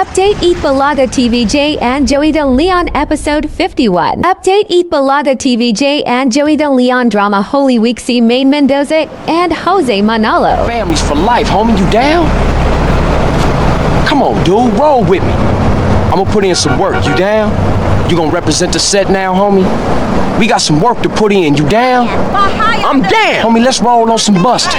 Update Eat Bulaga TVJ and Joey De Leon episode 51. Update Eat Bulaga TVJ and Joey De Leon drama Holy Week see Maine Mendoza and Jose Manalo. Families for life, homie, you down? Come on, dude, roll with me. I'm gonna put in some work, you down? You gonna represent the set now, homie? We got some work to put in, you down? I'm down! Homie, let's roll on some busters.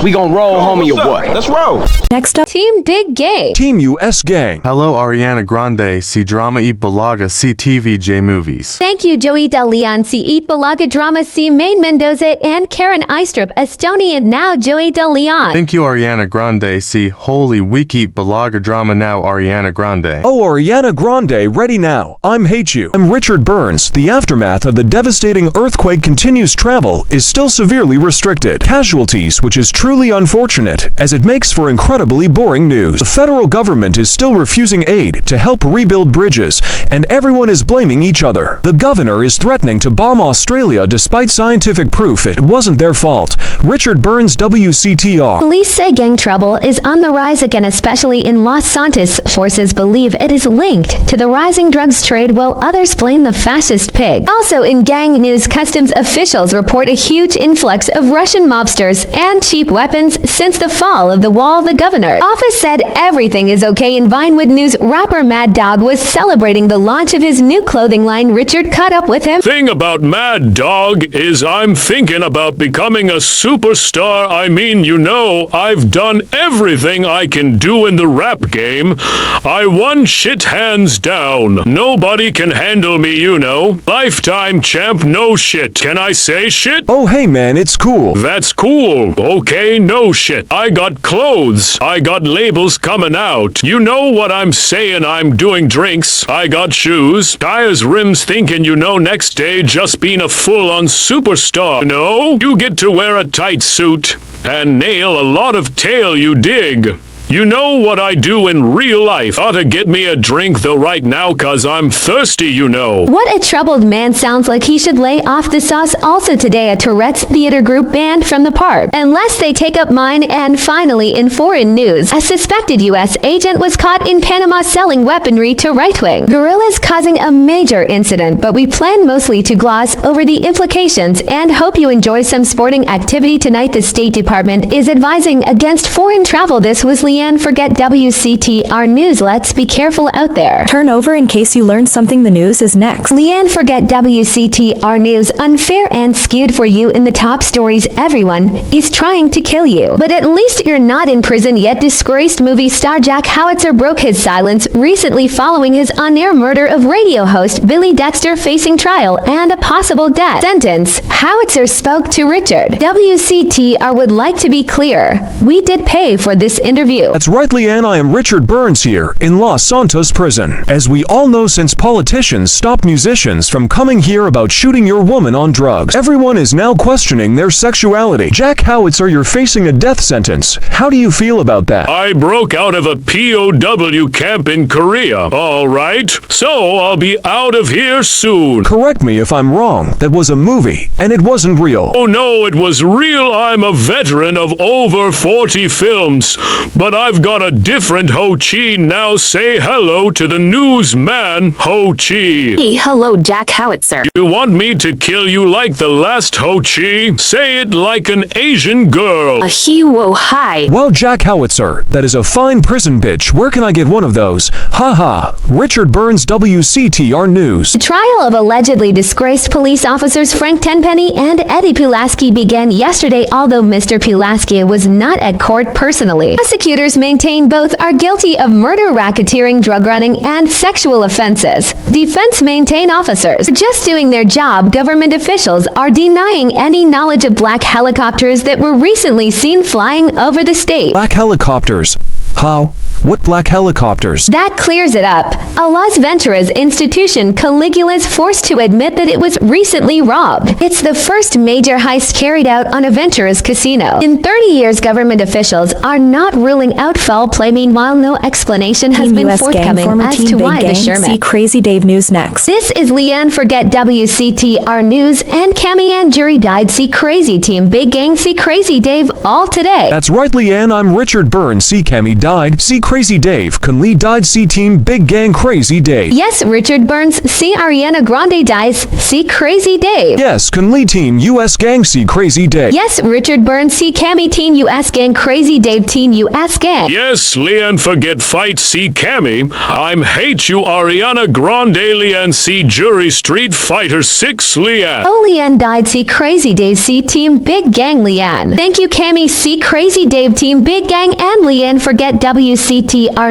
We gonna roll, homie, or what? Let's roll. Next up, Team Dig Gang. Team US Gang. Hello, Ariana Grande. See drama Eat Bulaga. See TVJ movies. Thank you, Joey De Leon. See Eat Bulaga drama. See Maine Mendoza and Karen Eistrup. Estonian now, Joey De Leon. Thank you, Ariana Grande. See Holy Week Eat Bulaga drama now, Ariana Grande. Oh, Ariana Grande, ready now. I'm Hate You. I'm Richard Burns. The aftermath of the devastating earthquake continues. Travel is still severely restricted. Casualties, which is truly unfortunate, as it makes for incredibly boring news. The federal government is still refusing aid to help rebuild bridges, and everyone is blaming each other. The governor is threatening to bomb Australia despite scientific proof it wasn't their fault. Richard Burns, WCTR. Police say gang trouble is on the rise again, especially in Los Santos. Forces believe it is linked to the rising drugs trade, while others blame the fascist pig. Also in gang news, customs officials report a huge influx of Russian mobsters and cheap weapons since the fall of the wall. The governor office said everything is okay. In Vinewood News, rapper Mad Dog was celebrating the launch of his new clothing line. Richard caught up with him. Thing about Mad Dog is I'm thinking about becoming a superstar. I mean, you know, I've done everything I can do in the rap game. I won shit hands down. Nobody can handle me, you know. Lifetime champ, no shit. Can I say shit? Oh, hey man, it's cool. That's cool. Okay, no shit. I got clothes. I got labels coming out. You know what I'm saying? I'm doing drinks. I got shoes, tires, rims, thinking, you know, next day just being a full-on superstar. No, you get to wear a tight suit and nail a lot of tail, you dig? You know what I do in real life. Oughta get me a drink though right now, cause I'm thirsty, you know. What a troubled man. Sounds like he should lay off the sauce. Also today, a Tourette's theater group banned from the park unless they take up mine. And finally, in foreign news, a suspected U.S. agent was caught in Panama selling weaponry to right-wing guerrillas, causing a major incident. But we plan mostly to gloss over the implications and hope you enjoy some sporting activity tonight. The State Department is advising against foreign travel. This was Leanne Forget, WCTR News. Let's be careful out there. Turn over in case you learned something. The news is next. Leanne Forget, WCTR News. Unfair and skewed for you in the top stories. Everyone is trying to kill you, but at least you're not in prison yet. Disgraced movie star Jack Howitzer broke his silence recently following his on-air murder of radio host Billy Dexter, facing trial and a possible death sentence. Howitzer spoke to Richard. WCTR would like to be clear. We did pay for this interview. That's right, Leanne. I am Richard Burns here in Los Santos prison. As we all know, since politicians stopped musicians from coming here about shooting your woman on drugs, everyone is now questioning their sexuality. Jack Howitzer, you're facing a death sentence. How do you feel about that? I broke out of a POW camp in Korea, all right? So I'll be out of here soon. Correct me if I'm wrong. That was a movie, and it wasn't real. Oh no, it was real. I'm a veteran of over 40 films, but I've got a different Ho Chi now. Say hello to the newsman, Ho Chi. Hey, hello, Jack Howitzer. You want me to kill you like the last Ho Chi? Say it like an Asian girl. A he-wo hi. Well, Jack Howitzer, that is a fine prison bitch. Where can I get one of those? Haha. Richard Burns, WCTR News. The trial of allegedly disgraced police officers Frank Tenpenny and Eddie Pulaski began yesterday, although Mr. Pulaski was not at court personally. Prosecutors maintain both are guilty of murder, racketeering, drug running, and sexual offenses. Defense maintain officers are just doing their job. Government officials are denying any knowledge of black helicopters that were recently seen flying over the state. Black helicopters? How? What black helicopters? That clears it up. A Las Venturas institution, Caligula's forced to admit that it was recently robbed. It's the first major heist carried out on a Venturas casino. In 30 years, government officials are not ruling out foul play. Meanwhile, no explanation has been US forthcoming gang, as to why the Sherman. See Crazy Dave News next. This is Leanne Forget, WCTR News, and Cammy and Jury died. See Crazy Team Big Gang. See Crazy Dave all today. That's right, Leanne. I'm Richard Burns. See Cammy died. See Crazy Crazy Dave. Kun Lee died. See Team Big Gang Crazy Dave. Yes, Richard Burns. See Ariana Grande dies. See Crazy Dave. Yes, Kun Lee Team US Gang. See Crazy Dave. Yes, Richard Burns. See Cammy Team US Gang. Crazy Dave Team US Gang. Yes, Leanne forget fight, see Cammy. I'm hate you, Ariana Grande, Leanne, see Jury Street Fighter 6, Leanne. Oh, Leanne died. See Crazy Dave. See Team Big Gang. Leanne. Thank you, Cammy. See Crazy Dave Team Big Gang and Leanne forget WCTR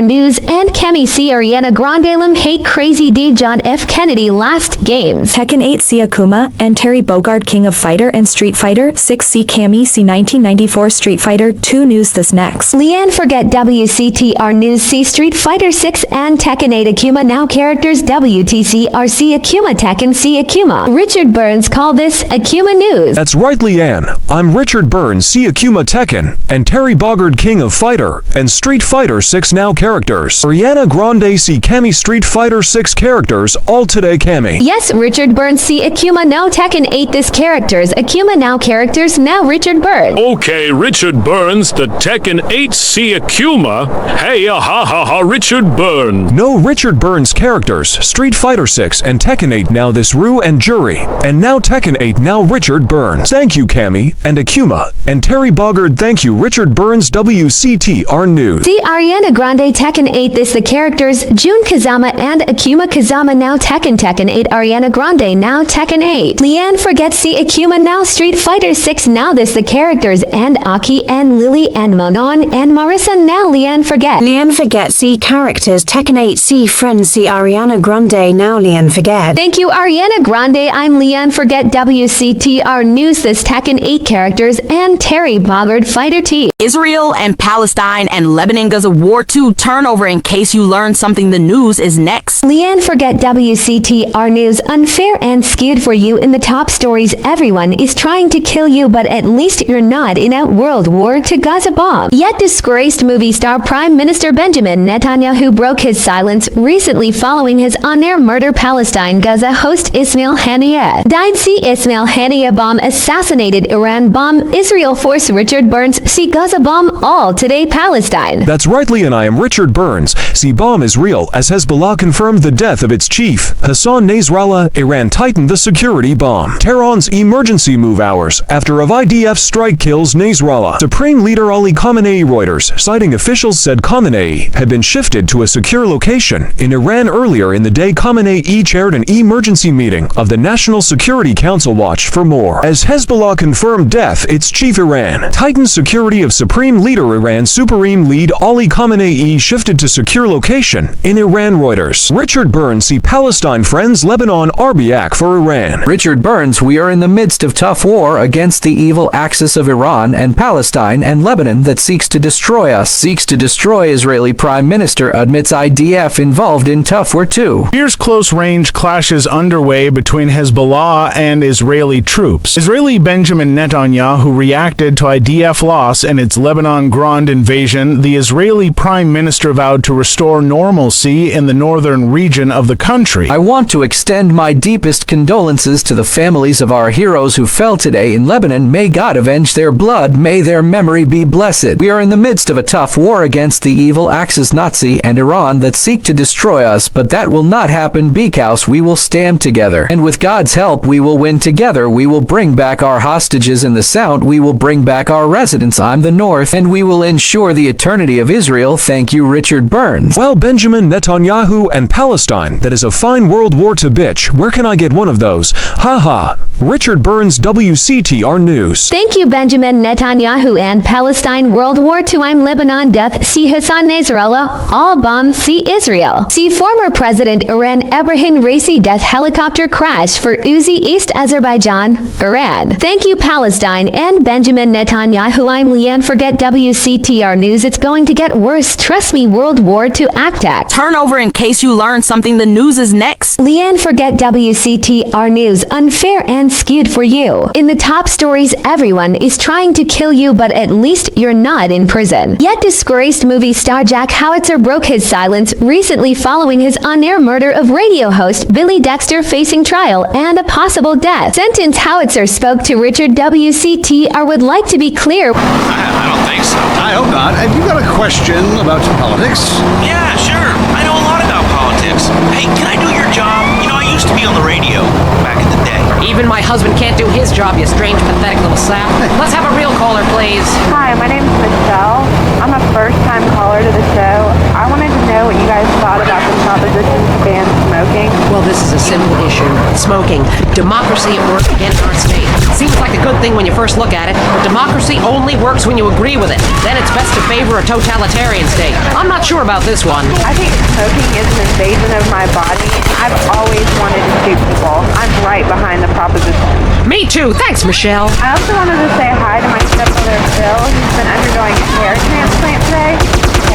News and Cammy. See Ariana Grande Lim hate Crazy D John F Kennedy last games. Tekken 8 see Akuma and Terry Bogard King of Fighter and Street Fighter 6 see Cammy see 1994 Street Fighter 2 News this next. Leanne forget WCTR News see Street Fighter 6 and Tekken 8 Akuma now characters WTCR see Akuma Tekken see Akuma. Richard Burns call this Akuma News. That's right, Leanne. I'm Richard Burns. See Akuma Tekken and Terry Bogard King of Fighter and Street Fighter 6 now characters. Ariana Grande see Cammy Street Fighter 6 characters all today Cammy. Yes, Richard Burns see Akuma now Tekken 8 this characters. Akuma now characters now Richard Burns. Okay, Richard Burns, the Tekken 8 see Akuma. Hey, ha ha ha, Richard Burns. No, Richard Burns characters Street Fighter 6 and Tekken 8 now this Rue and Jury and now Tekken 8 now Richard Burns. Thank you Cammy and Akuma and Terry Bogard. Thank you Richard Burns WCTR News. See Ariana Grande Tekken 8 this the characters Jun Kazama and Akuma Kazama now Tekken 8 Ariana Grande now Tekken 8. Leanne forget see Akuma now Street Fighter 6 now this the characters and Aki and Lily and Monon and Marissa now Leanne forget. Leanne forget see characters Tekken 8 see friends see Ariana Grande now Leanne forget. Thank you Ariana Grande. I'm Leanne forget WCTR News this Tekken 8 characters and Terry Bogard Fighter T. Israel and Palestine and Lebanon Gaza War 2 turnover in case you learned something the news is next. Leanne forget WCTR News unfair and skewed for you in the top stories. Everyone is trying to kill you but at least you're not in a World War II Gaza bomb. Yet disgraced movie star Prime Minister Benjamin Netanyahu broke his silence recently following his on-air murder. Palestine Gaza host Ismail Haniyeh died. See Ismail Haniyeh bomb assassinated Iran bomb Israel force Richard Burns see Gaza bomb all today Palestine. That's right, Lee, and I am Richard Burns. See bomb is real as Hezbollah confirmed the death of its chief, Hassan Nasrallah. Iran tightened the security bomb. Tehran's emergency move hours after of IDF strike kills Nasrallah. Supreme Leader Ali Khamenei. Reuters, citing officials said Khamenei had been shifted to a secure location in Iran earlier in the day. Khamenei chaired an emergency meeting of the National Security Council. Watch for more. As Hezbollah confirmed death its chief. Iran tightened security of Supreme Leader Iran Supreme Lead Ali Khamenei shifted to secure location in Iran. Reuters, Richard Burns see Palestine friends Lebanon Arbiak for Iran. Richard Burns, we are in the midst of tough war against the evil axis of Iran and Palestine and Lebanon that seeks to destroy us, seeks to destroy Israeli Prime Minister admits IDF involved in tough war too. Here's close-range clashes underway between Hezbollah and Israeli troops. Israeli Benjamin Netanyahu reacted to IDF loss and its Lebanon ground invasion. The Israeli Prime Minister vowed to restore normalcy in the northern region of the country. I want to extend my deepest condolences to the families of our heroes who fell today in Lebanon. May God avenge their blood. May their memory be blessed. We are in the midst of a tough war against the evil Axis Nazi and Iran that seek to destroy us, but that will not happen because we will stand together. And with God's help, we will win together. We will bring back our hostages in the south. We will bring back our residents in the north, and we will ensure the eternity of Israel. Thank you, Richard Burns. Well, Benjamin Netanyahu and Palestine, that is a fine World War II bitch. Where can I get one of those? Haha. Richard Burns WCTR News. Thank you Benjamin Netanyahu and Palestine World War II. I'm Lebanon death. See Hassan Nasrallah. All bombs. See Israel. See former President Iran Ebrahim Raisi death helicopter crash for Uzi East Azerbaijan, Iran. Thank you Palestine and Benjamin Netanyahu. I'm Leanne forget WCTR News. It's going to get worse. Trust me World War II act. Turnover in case you learned something the news is next. Leanne forget WCTR News unfair and skewed for you. In the top stories, everyone is trying to kill you but at least you're not in prison. Yet disgraced movie star Jack Howitzer broke his silence recently following his on-air murder of radio host Billy Dexter facing trial and a possible death sentence. Howitzer spoke to Richard WCTR would like to be clear. I don't think so. I hope not. Have you got a question Garen, about politics? Yeah, sure. I know a lot about politics. Hey, can I do your job? You know, I used to be on the radio back in the day. Even my husband can't do his job, you strange, pathetic little sap. Let's have a real caller, please. Hi, my name's Michelle. I'm a first-time caller to the show. I wanted to know what you guys thought about the proposition to ban smoking. Well, this is a simple issue. Smoking. Democracy at work against our state. Seems like a good thing when you first look at it, but democracy only works when you agree with it. Then it's best to favor a totalitarian state. I'm not sure about this one. I think smoking is an invasion of my body. I've always wanted to shoot people. I'm right behind the proposition. Me too. Thanks, Michelle. I also wanted to say hi to my stepbrother Phil. He's been undergoing a hair transplant today.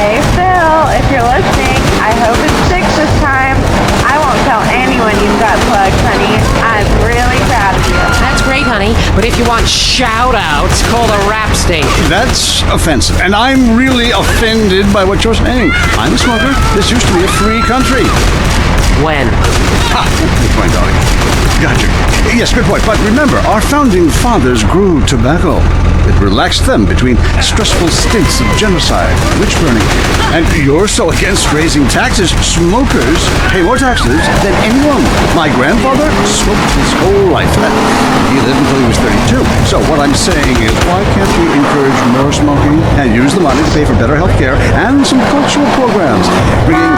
Hey Phil, if you're listening, I hope it sticks this time. I won't tell anyone you've got plugs, honey. I'm really proud of you. That's great, honey. But if you want shout-outs, call the rap station. That's offensive, and I'm really offended by what you're saying. I'm a smoker. This used to be a free country. When? Ha! Good point, darling. Gotcha. Yes, good point. But remember, our founding fathers grew tobacco. It relaxed them between stressful stints of genocide and witch burning. And you're so against raising taxes. Smokers pay more taxes than anyone. My grandfather smoked his whole life. He lived until he was 32. So what I'm saying is, why can't we encourage more smoking and use the money to pay for better health care and some cultural programs, bringing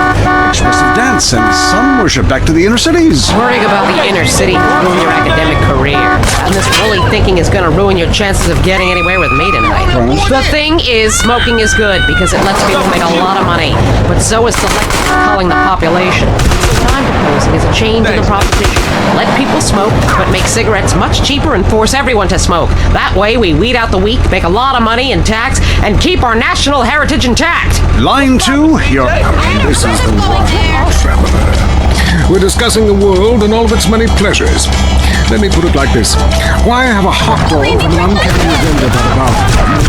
expressive dance and sun worship back to the inner cities? Worrying about the inner city will ruin your academic career. And this woolly thinking is going to ruin your chances of getting anywhere with me tonight. The thing is, smoking is good because it lets people make a lot of money, but so is selective culling the population. So what I'm proposing is a change in the proposition. Let people smoke, but make cigarettes much cheaper and force everyone to smoke. That way we weed out the weak, make a lot of money in tax, and keep our national heritage intact. Line 2, you're... This is the Wild Traveler. We're discussing the world and all of its many pleasures. Let me put it like this. Why have a hot dog and an uncapped agenda about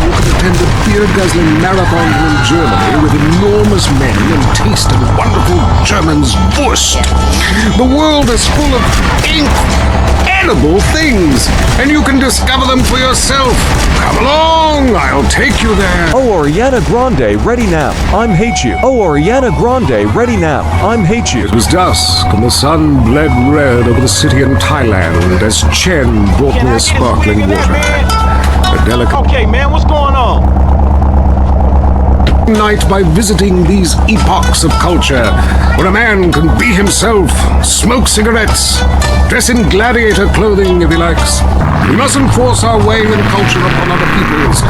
you can attend a beer-guzzling marathon in Germany with enormous men and taste of wonderful German's Wurst. The world is full of incredible things, and you can discover them for yourself. Come along, I'll take you there. Oh, Ariana Grande, ready now. I'm hate you. Oh, Ariana Grande, ready now. I'm hate you. It was dusk, and the sun bled red over the city in Thailand as Chen brought me a sparkling water. A delicate... Okay, man, what's going on? Night by visiting these epochs of culture, where a man can be himself, smoke cigarettes, dress in gladiator clothing if he likes. We mustn't force our way in culture upon other people's.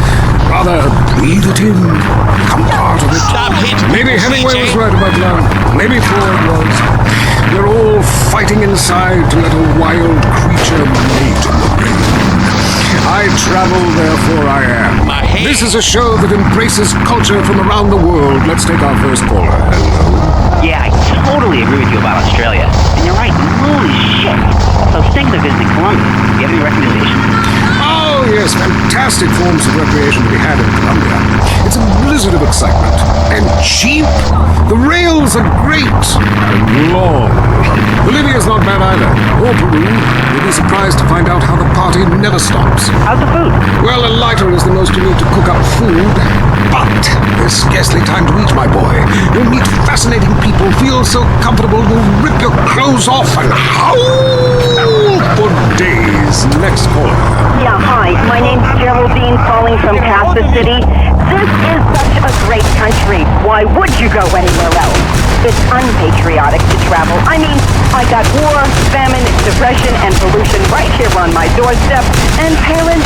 Rather, breathe it in, become part of it. Maybe Hemingway was right about love. Maybe Freud was. We're all fighting inside to let a wild creature mate in the brain. I travel, therefore I am. This is a show that embraces culture from around the world. Let's take our first caller. Hello. Yeah, I totally agree with you about Australia. And you're right, holy shit. So I was thinking of visiting Colombia. Do you have any recommendations? Oh, yes, fantastic forms of recreation to be had in Colombia. It's a blizzard of excitement. And cheap. The rails are great. And long. Bolivia's not bad either. Or Peru. You'll be surprised to find out how the party never stops. How's the food? Well, a lighter is the most you need to cook up food. But there's scarcely time to eat, my boy. You'll meet fascinating people, feel so comfortable you'll rip your clothes off and howl for days. Next caller. Yeah, hi. My name's Geraldine, calling from Kansas City. This is such a great country. Why would you go anywhere else? It's unpatriotic to travel. I mean, I got war, famine, depression, and pollution right here on my doorstep. And parents,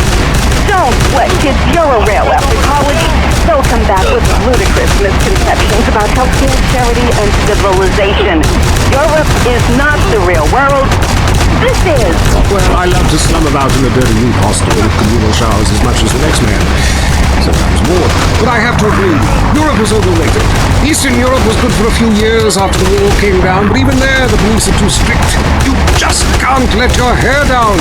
don't let kids Euro-rail after college. They'll come back with ludicrous misconceptions about healthcare, charity, and civilization. Europe is not the real world. This is. Well, I love to slum about in a dirty meat hostel with communal showers as much as the next man. Sometimes more. But I have to agree, Europe is overrated. Eastern Europe was good for a few years after the wall came down, but even there the police are too strict. You just can't let your hair down.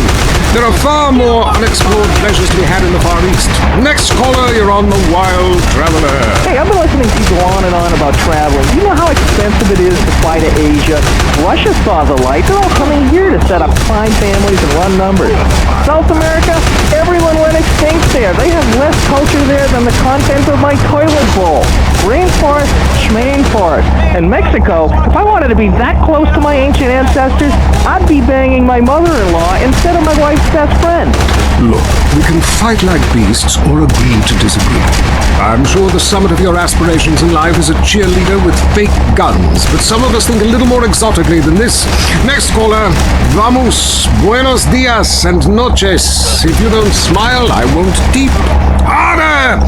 There are far more unexplored pleasures to be had in the Far East. Next caller, you're on the Wild Traveler. Hey, I've been listening to you go on and on about traveling. Do you know how expensive it is to fly to Asia? Russia saw the light. They're all coming here to set up fine families and run numbers. South America, everyone went extinct there. They have less culture there than the contents of my toilet bowl. Rainforest, schmainforest. In Mexico, if I wanted to be that close to my ancient ancestors, I'd be banging my mother-in-law instead of my wife's best friend. Look, we can fight like beasts or agree to disagree. I'm sure the summit of your aspirations in life is a cheerleader with fake guns, but some of us think a little more exotically than this. Next caller, vamos, buenos dias and noches. If you don't smile, I won't deep. Harder!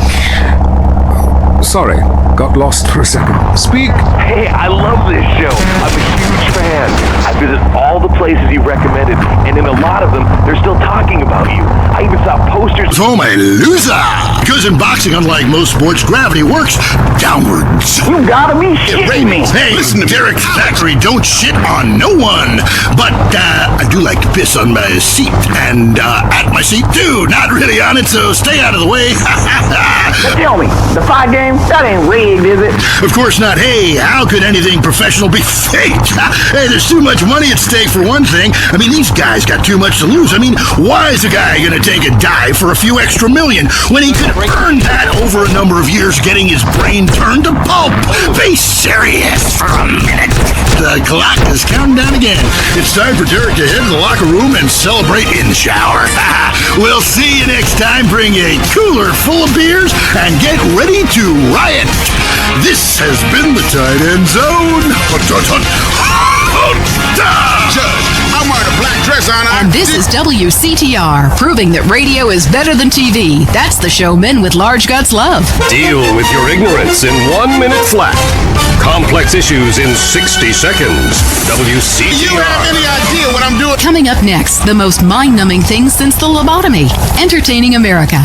Sorry, got lost for a second. Speak. Hey, I love this show. I'm a huge fan. I visit all the places you recommended, and in a lot of them, they're still talking about you. I even saw posters. Oh, my loser! Because in boxing, unlike most sports, gravity works downwards. You gotta be shitting me. Hey, listen to Derek Thackeray, don't shit on no one. But I do like to piss on my seat, and at my seat too. Not really on it, so stay out of the way. Now tell me, the fight game, that ain't rigged, is it? Of course not. Hey, how could anything professional be faked? Hey, there's too much money at stake for one thing. I mean, these guys got too much to lose. I mean, why is a guy gonna take a dive for a few extra million when he could earn that over a number of years getting his brain turned to pulp? Be serious for a minute. The clock is counting down again. It's time for Derek to head to the locker room and celebrate in the shower. We'll see you next time. Bring a cooler full of beers and get ready to riot. This has been the Tight End Zone. Judge, I'm wearing a black dress on. And this is WCTR, proving that radio is better than TV. That's the show men with large guts love. Deal with your ignorance in 1 minute flat. Complex issues in 60 seconds. WCTR. You have any idea what I'm doing? Coming up next, the most mind-numbing thing since the lobotomy. Entertaining America.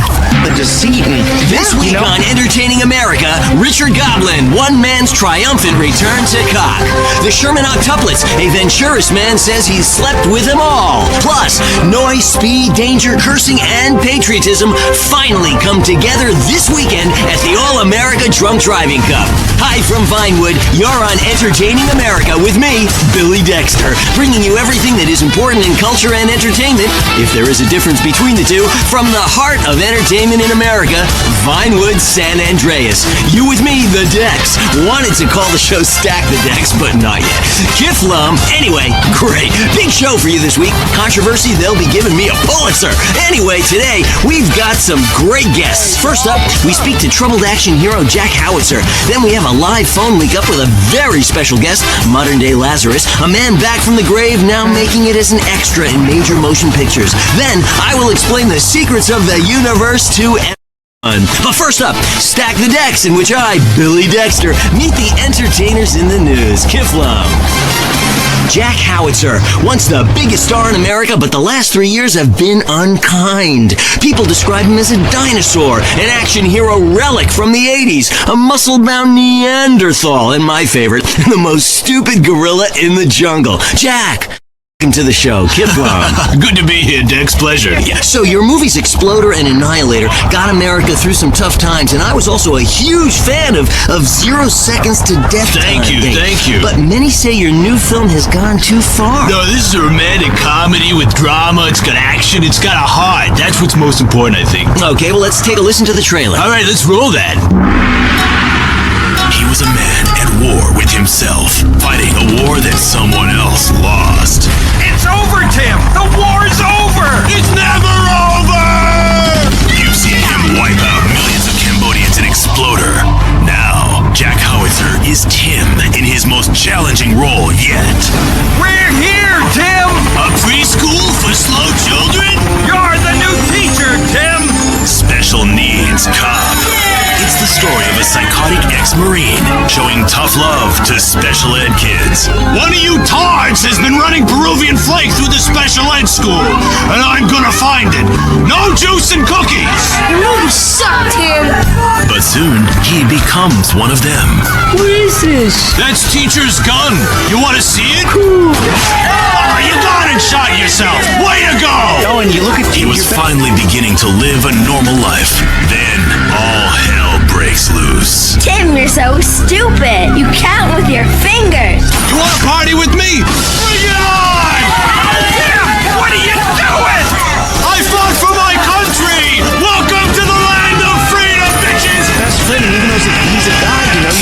This week on Entertaining America, Richard Goblin, one man's triumphant return to cock. The Sherman octuplets, a Venturis man says he's slept with them all. Plus, noise, speed, danger, cursing, and patriotism finally come together this weekend at the All-America Drunk Driving Cup. Hi from Vinewood, you're on Entertaining America with me, Billy Dexter, bringing you everything that is important in culture and entertainment, if there is a difference between the two, from the heart of entertainment in America, Vinewood, San Andreas. You with me, the Dex. Wanted to call the show Stack the Dex, but not yet. Kiflum. Anyway, great. Big show for you this week. Controversy, they'll be giving me a Pulitzer. Anyway, today, we've got some great guests. First up, we speak to troubled action hero Jack Howitzer. Then we have a live phone link up with a very special guest, modern-day Lazarus, a man back from the grave, now making it as an extra in major motion pictures. Then, I will explain the secrets of the universe to everyone. But first up, Stack the Decks, in which I, Billy Dexter, meet the entertainers in the news. Kiflum. Jack Howitzer, once the biggest star in America, but the last 3 years have been unkind. People describe him as a dinosaur, an action hero relic from the 80s, a muscle-bound Neanderthal, and my favorite, the most stupid gorilla in the jungle. Jack! Welcome to the show, Kiflum. Good to be here, Dex. Pleasure. Yeah, so your movies Exploder and Annihilator got America through some tough times, and I was also a huge fan of 0 Seconds to Death. Thank you. But many say your new film has gone too far. No, this is a romantic comedy with drama. It's got action. It's got a heart. That's what's most important, I think. Okay, well, let's take a listen to the trailer. All right, let's roll that. He was a man at war with himself, fighting a war that someone else lost. It's over, Tim! The war's over! It's never over! You've seen him wipe out millions of Cambodians in Exploder. Now, Jack Howitzer is Tim in his most challenging role yet. We're here, Tim! A preschool for slow children? You're the new teacher, Tim! Special needs cop. It's the story of a psychotic ex-Marine showing tough love to special ed kids. One of you tards has been running Peruvian flake through the special ed school, and I'm gonna find it. No juice and cookies! You know you suck, Tim! But soon, he becomes one of them. What is this? That's teacher's gun. You wanna see it? Oh, you got it, shot yourself. Way to go! Oh, and you look at He was finally beginning to live a normal life. Then, all hell breaks loose. Tim, you're so stupid. You count with your fingers. You wanna party with me? Bring it on! Tim, what are you doing? I fought for my country! Welcome to the land of freedom, bitches! That's funny, even though he's a guy, you know,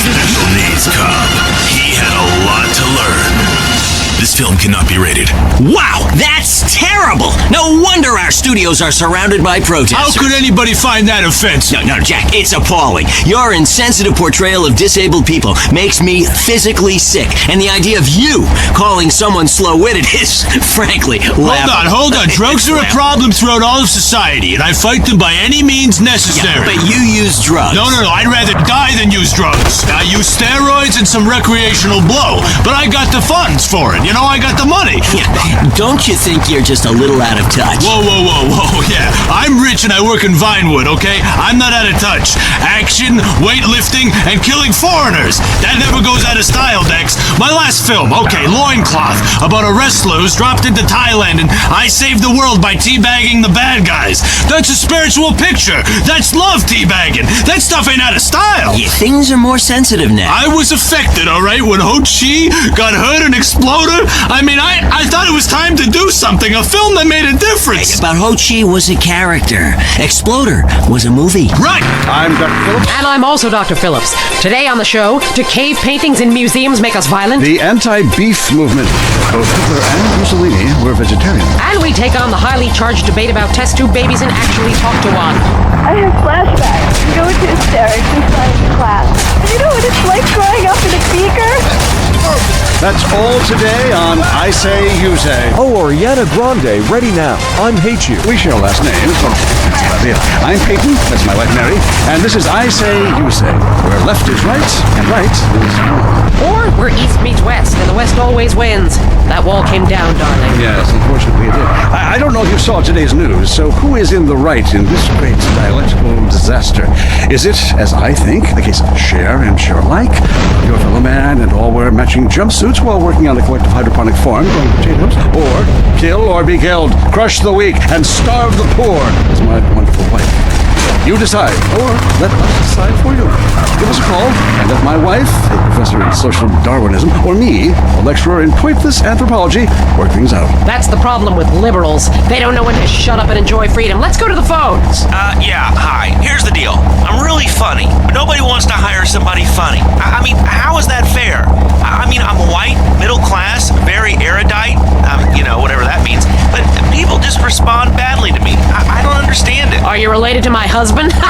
this film cannot be rated. Wow, that's terrible! No wonder our studios are surrounded by protesters. How could anybody find that offensive? No, Jack, it's appalling. Your insensitive portrayal of disabled people makes me physically sick, and the idea of you calling someone slow-witted is, frankly, laughable. Hold on. Drugs are a problem throughout all of society, and I fight them by any means necessary. Yeah, but you use drugs. No, I'd rather die than use drugs. I use steroids and some recreational blow, but I got the funds for it. I got the money. Yeah, don't you think you're just a little out of touch? Whoa, yeah. I'm rich and I work in Vinewood, okay? I'm not out of touch. Action, weightlifting, and killing foreigners. That never goes out of style, Dex. My last film, okay, Loincloth, about a wrestler who's dropped into Thailand and I saved the world by teabagging the bad guys. That's a spiritual picture. That's love teabagging. That stuff ain't out of style. Yeah, things are more sensitive now. I was affected, all right, when Ho Chi got hurt in Exploder. I thought it was time to do something, a film that made a difference. But Ho Chi was a character. Exploder was a movie. Right. I'm Dr. Phillips. And I'm also Dr. Phillips. Today on the show, do cave paintings in museums make us violent? The anti-beef movement. Both Hitler and Mussolini were vegetarian. And we take on the highly charged debate about test tube babies and actually talk to one. I have flashbacks. I'm going to hysterics in science class. And you know what it's like growing up in a beaker? That's all today on I Say, You Say. Oh, Ariana Grande, ready now. I'm Hate You. We share last names, but that's about it. I'm Peyton, that's my wife Mary, and this is I Say, You Say, where left is right and right is wrong. Or where east meets west and the west always wins. That wall came down, darling. Yes, unfortunately it did. I don't know if you saw today's news, so who is in the right in this great dialectical disaster? Is it, as I think, the case of share and share alike, your fellow man and all wear matching jumpsuits while working on a collective hydroponic farm growing potatoes, or kill or be killed, crush the weak, and starve the poor, as my wonderful wife? You decide, or let us decide for you. Give us a call and let my wife, a professor in social Darwinism, or me, a lecturer in pointless anthropology, work things out. That's the problem with liberals. They don't know when to shut up and enjoy freedom. Let's go to the phones. Yeah, hi. Here's the deal. I'm really funny, but nobody wants to hire somebody funny. I mean, how is that fair? I'm white, middle class, very erudite, whatever that means, but people just respond badly to me. I don't understand it. Are you related to my husband? I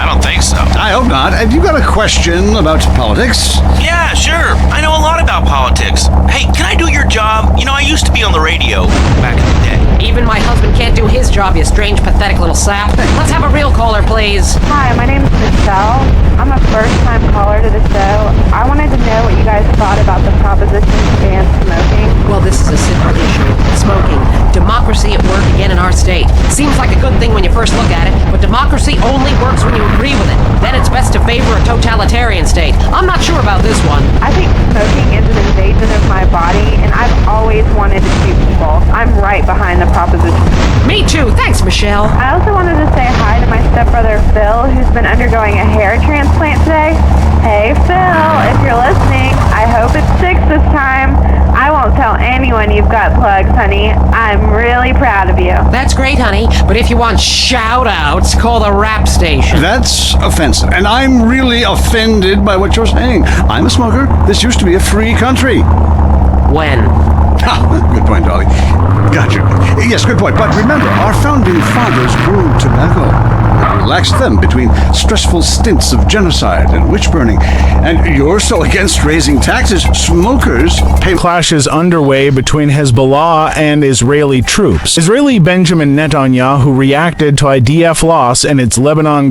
don't think so. I hope not. Have you got a question about politics? Yeah, sure. I know a lot about politics. Hey, can I do your job? I used to be on the radio back in the day. Even my husband can't do his job, you strange, pathetic little sap. Let's have a real caller, please. Hi, my name is Michelle. I'm a first-time caller to the show. I wanted to know what you guys thought about the proposition to ban smoking. Well, this is a simple issue. Smoking. Democracy at work again in our state. Seems like a good thing when you first look at it, but democracy only works when you agree with it. Then it's best to favor a totalitarian state. I'm not sure about this one. I think smoking is an invasion of my body, and I've always wanted to shoot people. I'm right behind the proposition. Me too. Thanks, Michelle. I also wanted to say hi to my stepbrother Phil, who's been undergoing a hair transplant today. Hey Phil, if you're listening, I hope it sticks this time. I won't tell anyone you've got plugs, honey. I'm really proud of you. That's great, honey. But if you want shout-outs, call the rap station. That's offensive, and I'm really offended by what you're saying. I'm a smoker. This used to be a free country. When? Good point, Dolly. Gotcha. Yes, good point. But remember, our founding fathers grew tobacco. It relaxed them between stressful stints of genocide and witch burning. And you're so against raising taxes, smokers pay... Clashes underway between Hezbollah and Israeli troops. Israeli Benjamin Netanyahu reacted to IDF loss and its Lebanon